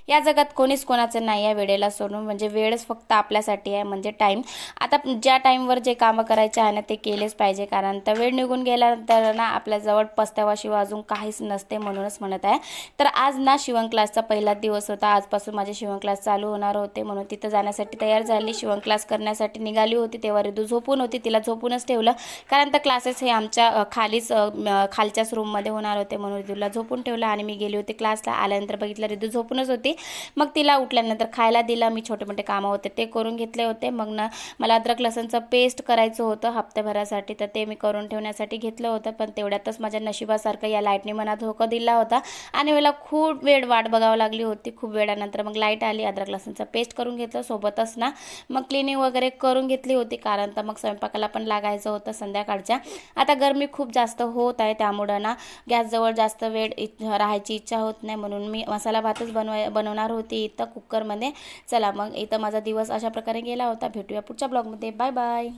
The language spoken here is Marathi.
या जगात कोणीच कोणाचं नाही आहे वेळेला सोडून, म्हणजे वेळच फक्त आपल्यासाठी आहे, म्हणजे टाईम. आता ज्या टाईमवर जे कामं करायचे आहे ना ते केलेच पाहिजे, कारण तर वेळ निघून गेल्यानंतर ना आपल्याजवळ पस्तावाशिवाय अजून काहीच नसते, म्हणूनच म्हणत आहे. तर आज ना शिवण क्लासचा पहिला दिवस होता. आजपासून माझे शिवण क्लास चालू होणार होते, म्हणून तिथं जाण्यासाठी तयार झाली. शिवण क्लास करण्यासाठी निघाली होती तेव्हा रिदू झोपून होती, तिला झोपूनच ठेवलं, कारण तर क्लासेस हे आमच्या खालच्याच रूममध्ये होणार होते, म्हणून रिदूला झोपून ठेवलं आणि मी गेली होती क्लासला. आल्यानंतर बघितलं रिदू झोपूनच होती. मग तिला उठल्यानंतर खायला दिलं. मी छोटे मोठे कामं होते ते करून घेतले होते. मग ना मला अद्रक लसणचं पेस्ट करायचं होतं हप्त्याभरासाठी, तर ते मी करून ठेवण्यासाठी घेतलं होतं. पण तेवढ्यातच माझ्या नशिबासारखं या लाईटने मला धोका दिला होता आणि मला खूप वेळ वाट बघावं लागली होती. खूप वेळानंतर मग लाईट आली. अद्रक लसणचं पेस्ट करून घेतलं, सोबतच ना मग क्लिनिंग वगैरे करून घेतली होती, कारण तर मग स्वयंपाकाला पण लागायचं होतं संध्याकाळच्या. आता गरमी खूप जास्त होत आहे, त्यामुळं ना गॅसजवळ जास्त वेळ राहायची इच्छा होत नाही, म्हणून मी मसाला भातच बनवणार होती इथं कुकरमध्ये. चला मग इथं माझा दिवस अशा प्रकारे गेला होता. भेटूया पुढच्या ब्लॉगमध्ये. Bye bye.